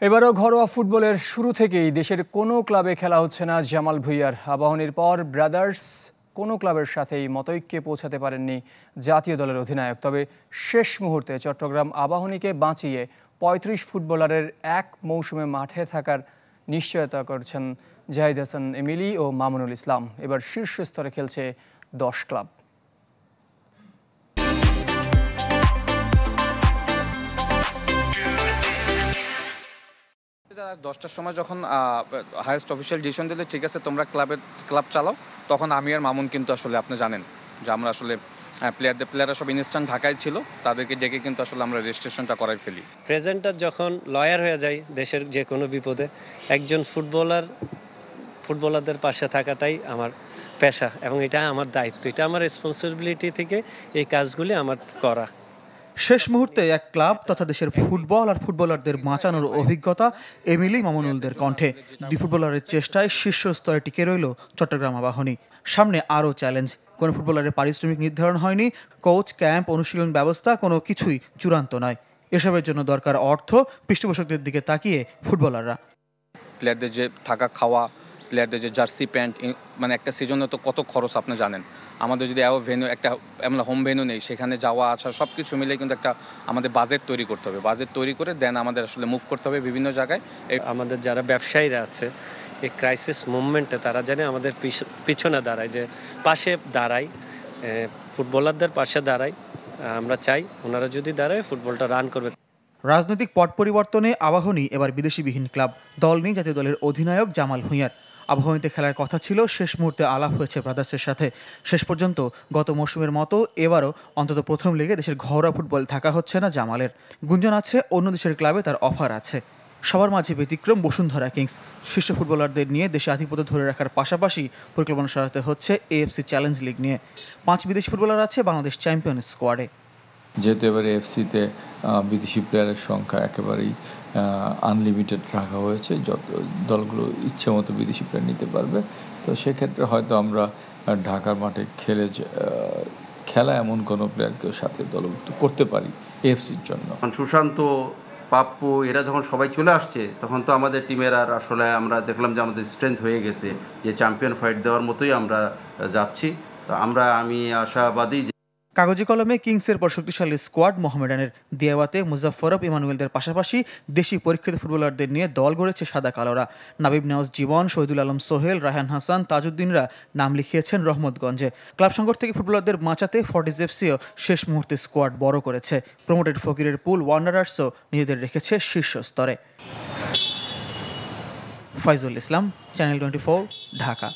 এবারও ঘরোয়া ফুটবলের শুরু থেকেই দেশের কোনো ক্লাবে খেলা হচ্ছে না জামাল ভুঁইয়ার। আবাহনীর পর ব্রাদার্স কোনো ক্লাবের সাথেই মতৈক্যে পৌঁছাতে পারেননি জাতীয় দলের অধিনায়ক। তবে শেষ মুহূর্তে চট্টগ্রাম আবাহনীকে বাঁচিয়ে ৩৫ ফুটবলারের এক মৌসুমে মাঠে থাকার নিশ্চয়তা করছেন জাহিদ হাসান এমিলি ও মামুনুল ইসলাম। এবার শীর্ষ স্তরে খেলছে ১০ ক্লাব। 10টার সময় যখন হাইয়েস্ট অফিসিয়াল ডিসিশন দিলে ঠিক আছে তোমরা ক্লাব চালাও, তখন আমি আর মামুন কিন্তু আসলে আপনি জানেন যে আমরা আসলে প্লেয়াররা সব ইনস্ট্যান্ট ঢাকায় ছিল, তাদেরকে ডেকে কিন্তু আসলে আমরা রেজিস্ট্রেশনটা করাই ফেলি। প্রেজেন্টার যখন লয়ার হয়ে যায় দেশের যে কোনো বিপদে, একজন ফুটবলারদের পাশে থাকাটাই আমার পেশা এবং এটা আমার দায়িত্ব, এটা আমার রেসপন্সিবিলিটি থেকে এই কাজগুলি আমার করা। শেষ মুহূর্তে এক ক্লাব তথা দেশের ফুটবল আর ফুটবলারদের বাঁচানোর অভিজ্ঞতা এমিলি মামুনুলদের কণ্ঠে। দুই ফুটবলারের চেষ্টায় শীর্ষ স্তরে টিকে রইল চট্টগ্রাম আবাহনী। সামনে আরও চ্যালেঞ্জ। কোনো ফুটবলারের পারিশ্রমিক নির্ধারণ হয়নি, কোচ, ক্যাম্প, অনুশীলন ব্যবস্থা কোনো কিছুই চূড়ান্ত নয়। এসবের জন্য দরকার অর্থ। পৃষ্ঠপোষকদের দিকে তাকিয়ে ফুটবলাররা প্লেয়ারদের যে থাকা খাওয়া, প্লেয়ারদের যে জার্সি প্যান্ট, মানে একটা সিজনে তো কত খরচ আপনি জানেন। আমাদের যদি ভেন্যু একটা আমরা হোম ভেন্যু নেই, সেখানে যাওয়া আসা সব কিছু মিলে কিন্তু একটা আমাদের বাজেট তৈরি করতে হবে। বাজেট তৈরি করে দেন আমাদের আসলে মুভ করতে হবে বিভিন্ন জায়গায়। আমাদের যারা ব্যবসায়ীরা আছে এই ক্রাইসিস মুভমেন্টে তারা জানে আমাদের পিছনে দাঁড়ায়, যে পাশে দাঁড়ায়, ফুটবলারদের পাশে দাঁড়ায়। আমরা চাই ওনারা যদি দাঁড়ায় ফুটবলটা রান করবে। রাজনৈতিক পট পরিবর্তনে আবাহনী এবার বিদেশিবিহীন ক্লাব। দল নেই জাতীয় দলের অধিনায়ক জামাল ভুঁইয়ার। আবাহনীতে খেলার কথা ছিল, শেষ মুহূর্তে আলাপ হয়েছে ব্রাদার্সের সাথে। শেষ পর্যন্ত গত মৌসুমের মতো এবারও অন্তত প্রথম লিগে দেশের ঘরোয়া ফুটবল থাকা হচ্ছে না জামালের। গুঞ্জন আছে অন্য দেশের ক্লাবে তার অফার আছে। সবার মাঝে ব্যতিক্রম বসুন্ধরা কিংস। শীর্ষ ফুটবলারদের নিয়ে দেশে আধিপত্য ধরে রাখার পাশাপাশি পরিকল্পনা সাজাতে হচ্ছে এএফসি চ্যালেঞ্জ লিগ নিয়ে। 5 বিদেশি ফুটবলার আছে বাংলাদেশ চ্যাম্পিয়ন স্কোয়াডে। যেহেতু এবার এএফসিতে বিদেশি প্লেয়ারের সংখ্যা একেবারেই আনলিমিটেড রাখা হয়েছে, যত দলগুলো ইচ্ছে মতো বিদেশি প্লেয়ার নিতে পারবে। তো সেক্ষেত্রে হয়তো আমরা ঢাকার মাঠে খেলা এমন কোনো প্লেয়ারকেও সাথে দলভুক্ত করতে পারি এএফসির জন্য। সুশান্ত, পাপ্পু এরা যখন সবাই চলে আসছে, তখন তো আমাদের টিমের আর আসলে আমরা দেখলাম যে আমাদের স্ট্রেংথ হয়ে গেছে, যে চ্যাম্পিয়ন ফাইট দেওয়ার মতোই আমরা যাচ্ছি। তো আমি আশাবাদী। কাগজে কলমে কিংসের পর শক্তিশালী স্কোয়াড মোহামেডানের। দিয়াওয়াতে মুজাফফরব, ইমানুয়েলদের পাশাপাশি দেশি পরীক্ষিত ফুটবলারদের নিয়ে দল গড়েছে সাদা কালোরা। নাবিব নেওয়াজ জীবন, শহীদুল আলম সোহেল, রায়হান হাসান, তাজউদ্দিনরা নাম লিখিয়েছেন রহমতগঞ্জে। ক্লাব সংকট থেকে ফুটবলারদের বাঁচাতে ফর্টিস এফসিও শেষ মুহূর্তে স্কোয়াড বড় করেছে। প্রমোটেড ফকিরের পুল ওয়ান্ডারার্সও নিজেদের রেখেছে শীর্ষ স্তরে। ফাইজুল ইসলাম, চ্যানেল 24, ঢাকা।